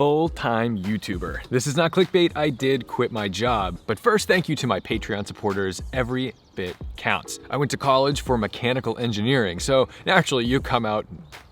full-time YouTuber. This is not clickbait, I did quit my job. But first, thank you to my Patreon supporters. Every bit counts. I went to college for mechanical engineering, so naturally you come out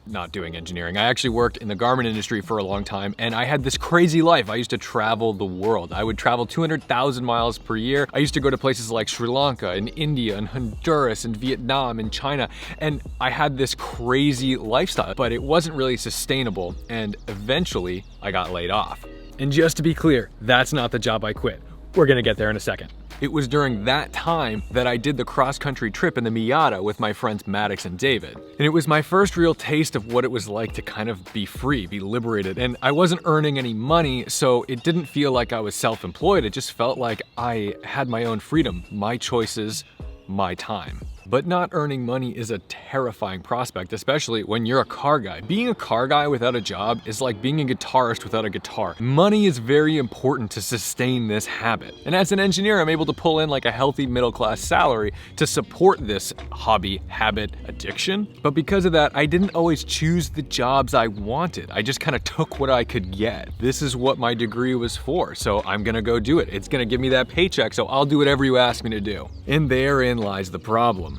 not doing engineering. I actually worked in the garment industry for a long time, and I had this crazy life. I used to travel the world. I would travel 200,000 miles per year. I used to go to places like Sri Lanka and India and Honduras and Vietnam and China, and I had this crazy lifestyle, but it wasn't really sustainable, and eventually I got laid off. And just to be clear, that's not the job I quit. We're gonna get there in a second. It was during that time that I did the cross-country trip in the Miata with my friends Maddox and David. And it was my first real taste of what it was like to kind of be free, be liberated. And I wasn't earning any money, so it didn't feel like I was self-employed. It just felt like I had my own freedom, my choices, my time. But not earning money is a terrifying prospect, especially when you're a car guy. Being a car guy without a job is like being a guitarist without a guitar. Money is very important to sustain this habit. And as an engineer, I'm able to pull in like a healthy middle-class salary to support this hobby, habit, addiction. But because of that, I didn't always choose the jobs I wanted. I just kind of took what I could get. This is what my degree was for, so I'm gonna go do it. It's gonna give me that paycheck, so I'll do whatever you ask me to do. And therein lies the problem.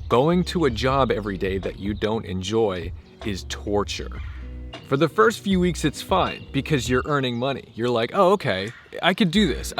Going to a job every day that you don't enjoy is torture. For the first few weeks, it's fine because you're earning money. You're like, oh, okay, I could do this.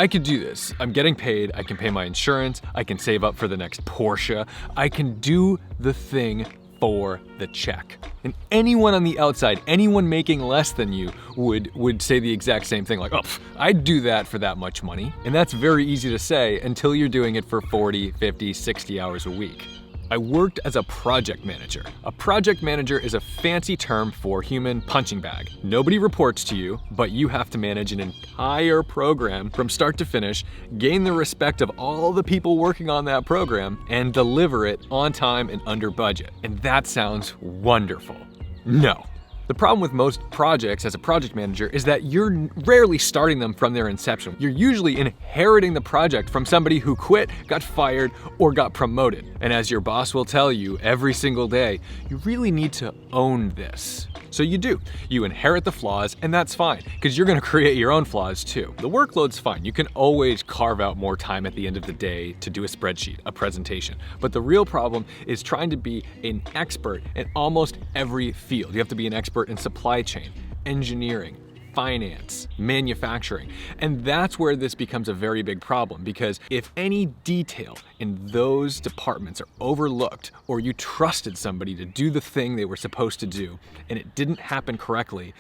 I'm getting paid, I can pay my insurance, I can save up for the next Porsche, I can do the thing for the check. And anyone on the outside, anyone making less than you would say the exact same thing, like, oh, I'd do that for that much money. And that's very easy to say until you're doing it for 40, 50, 60 hours a week. I worked as a project manager. A project manager is a fancy term for human punching bag. Nobody reports to you, but you have to manage an entire program from start to finish, gain the respect of all the people working on that program, and deliver it on time and under budget. And that sounds wonderful. No. The problem with most projects as a project manager is that you're rarely starting them from their inception. You're usually inheriting the project from somebody who quit, got fired, or got promoted. And as your boss will tell you every single day, you really need to own this. So you do. You inherit the flaws, and that's fine, because you're gonna create your own flaws too. The workload's fine. You can always carve out more time at the end of the day to do a spreadsheet, a presentation. But the real problem is trying to be an expert in almost every field. You have to be an expert in supply chain, engineering, finance, manufacturing. And that's where this becomes a very big problem, because if any detail in those departments are overlooked, or you trusted somebody to do the thing they were supposed to do and it didn't happen correctly,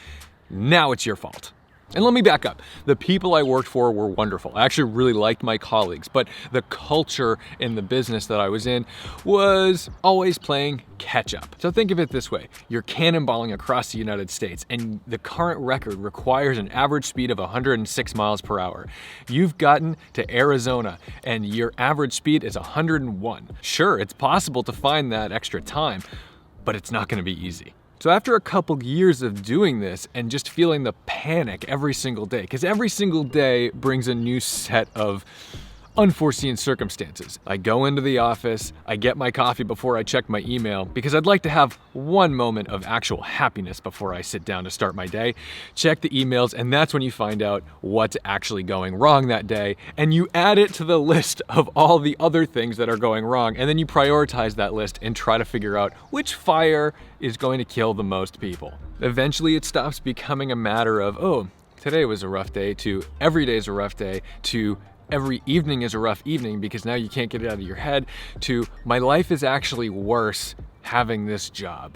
now it's your fault. And let me back up. The people I worked for were wonderful. I actually really liked my colleagues, but the culture in the business that I was in was always playing catch up. So think of it this way. You're cannonballing across the United States, and the current record requires an average speed of 106 miles per hour. You've gotten to Arizona, and your average speed is 101. Sure, it's possible to find that extra time, but it's not gonna be easy. So after a couple years of doing this and just feeling the panic every single day, because every single day brings a new set of unforeseen circumstances. I go into the office, I get my coffee before I check my email, because I'd like to have one moment of actual happiness before I sit down to start my day. Check the emails, and that's when you find out what's actually going wrong that day, and you add it to the list of all the other things that are going wrong, and then you prioritize that list and try to figure out which fire is going to kill the most people. Eventually it stops becoming a matter of, oh, today was a rough day, to every day is a rough day, to every evening is a rough evening because now you can't get it out of your head, to my life is actually worse having this job.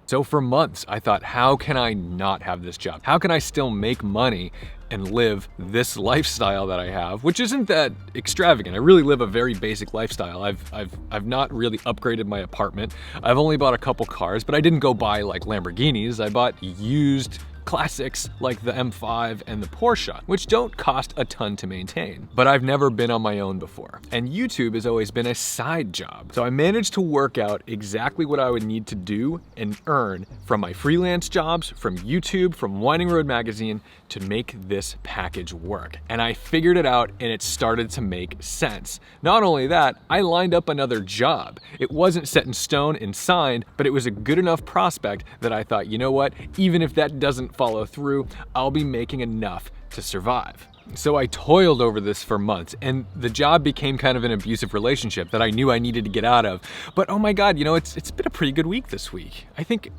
So for months I thought, how can I not have this job? How can I still make money and live this lifestyle that I have, which isn't that extravagant. I really live a very basic lifestyle. I've not really upgraded my apartment. I've only bought a couple cars, but I didn't go buy like Lamborghinis. I bought used classics like the M5 and the Porsche, which don't cost a ton to maintain. But I've never been on my own before. And YouTube has always been a side job. So I managed to work out exactly what I would need to do and earn from my freelance jobs, from YouTube, from Winding Road Magazine to make this package work. And I figured it out and it started to make sense. Not only that, I lined up another job. It wasn't set in stone and signed, but it was a good enough prospect that I thought, you know what, even if that doesn't doesn't follow through, I'll be making enough to survive. So I toiled over this for months, and the job became kind of an abusive relationship that I knew I needed to get out of. But oh my God, it's been a pretty good week this week. I think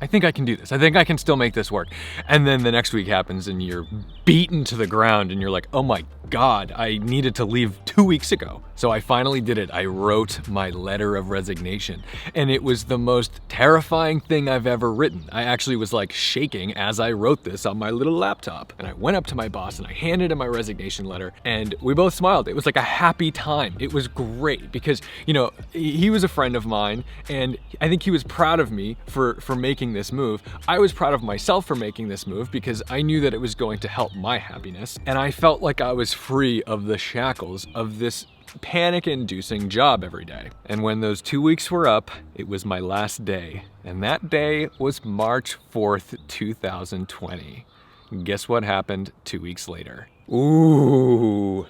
I can do this. I think I can still make this work. And then the next week happens and you're beaten to the ground and you're like, oh my God, I needed to leave 2 weeks ago. So I finally did it. I wrote my letter of resignation, and it was the most terrifying thing I've ever written. I actually was like shaking as I wrote this on my little laptop. And I went up to my boss and I handed him my resignation letter, and we both smiled. It was like a happy time. It was great because, he was a friend of mine, and I think he was proud of me for making this move. I was proud of myself for making this move because I knew that it was going to help my happiness, and I felt like I was free of the shackles of this panic-inducing job every day. And when those 2 weeks were up, it was my last day, and that day was March 4th, 2020. Guess what happened 2 weeks later? Ooh,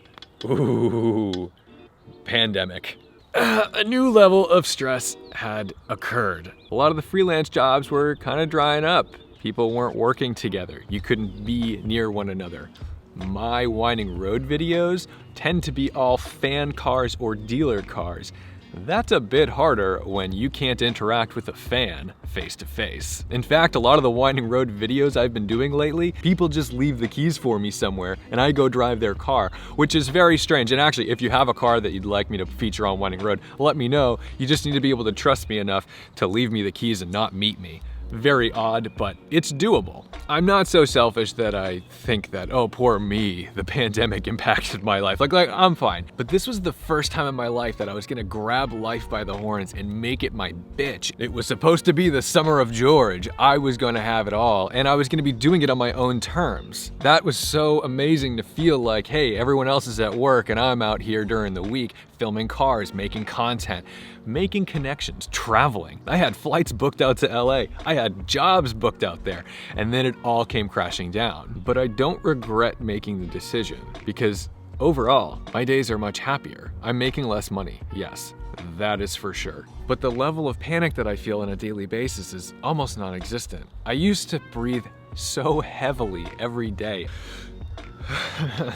pandemic. A new level of stress had occurred. A lot of the freelance jobs were kind of drying up. People weren't working together. You couldn't be near one another. My winding road videos tend to be all fan cars or dealer cars. That's a bit harder when you can't interact with a fan face to face. In fact, a lot of the winding road videos I've been doing lately, people just leave the keys for me somewhere and I go drive their car, which is very strange. And actually, if you have a car that you'd like me to feature on Winding Road, let me know. You just need to be able to trust me enough to leave me the keys and not meet me. Very odd, but it's doable. I'm not so selfish that I think that, oh, poor me, the pandemic impacted my life. Like I'm fine. But this was the first time in my life that I was gonna grab life by the horns and make it my bitch. It was supposed to be the summer of George. I was gonna have it all, and I was gonna be doing it on my own terms. That was so amazing to feel like, hey, everyone else is at work and I'm out here during the week filming cars, making content, making connections, traveling. I had flights booked out to LA. I had jobs booked out there. And then it all came crashing down. But I don't regret making the decision because overall, my days are much happier. I'm making less money, yes, that is for sure. But the level of panic that I feel on a daily basis is almost non-existent. I used to breathe so heavily every day.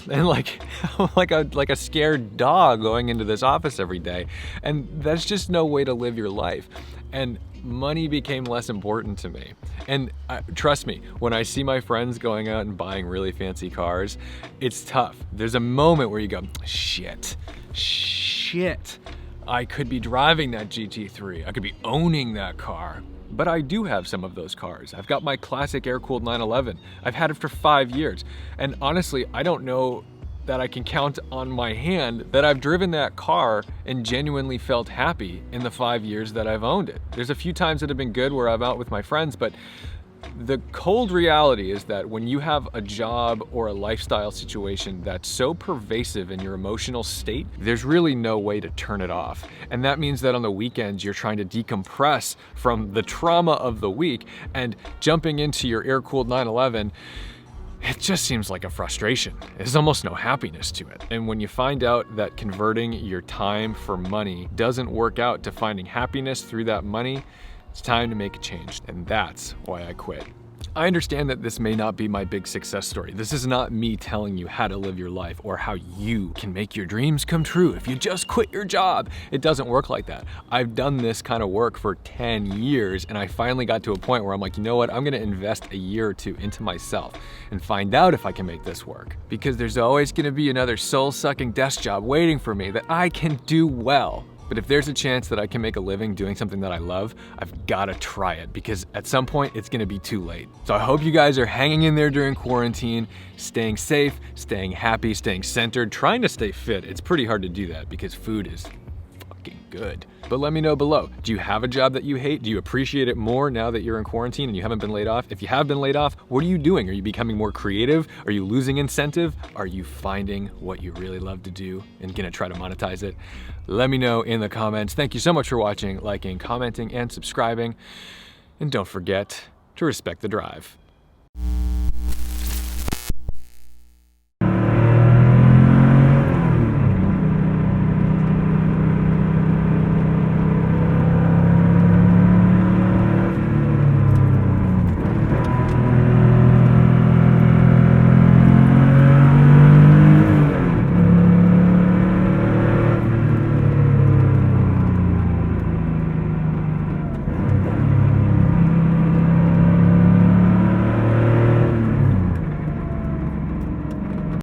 And like a scared dog going into this office every day. And that's just no way to live your life. And money became less important to me. And trust me, when I see my friends going out and buying really fancy cars, it's tough. There's a moment where you go, shit, I could be driving that GT3. I could be owning that car. But I do have some of those cars. I've got my classic air-cooled 911. I've had it for 5 years. And honestly, I don't know that I can count on my hand that I've driven that car and genuinely felt happy in the 5 years that I've owned it. There's a few times that have been good where I'm out with my friends, but the cold reality is that when you have a job or a lifestyle situation that's so pervasive in your emotional state, there's really no way to turn it off. And that means that on the weekends, you're trying to decompress from the trauma of the week, and jumping into your air-cooled 911, it just seems like a frustration. There's almost no happiness to it. And when you find out that converting your time for money doesn't work out to finding happiness through that money, it's time to make a change, and that's why I quit. I understand that this may not be my big success story. This is not me telling you how to live your life or how you can make your dreams come true if you just quit your job. It doesn't work like that. I've done this kind of work for 10 years, and I finally got to a point where I'm like, you know what? I'm gonna invest a year or two into myself and find out if I can make this work. Because there's always gonna be another soul-sucking desk job waiting for me that I can do well. But if there's a chance that I can make a living doing something that I love, I've gotta try it, because at some point it's gonna be too late. So I hope you guys are hanging in there during quarantine, staying safe, staying happy, staying centered, trying to stay fit. It's pretty hard to do that because food is fucking good. But let me know below. Do you have a job that you hate? Do you appreciate it more now that you're in quarantine and you haven't been laid off? If you have been laid off, what are you doing? Are you becoming more creative? Are you losing incentive? Are you finding what you really love to do and gonna try to monetize it? Let me know in the comments. Thank you so much for watching, liking, commenting, and subscribing. And don't forget to respect the drive.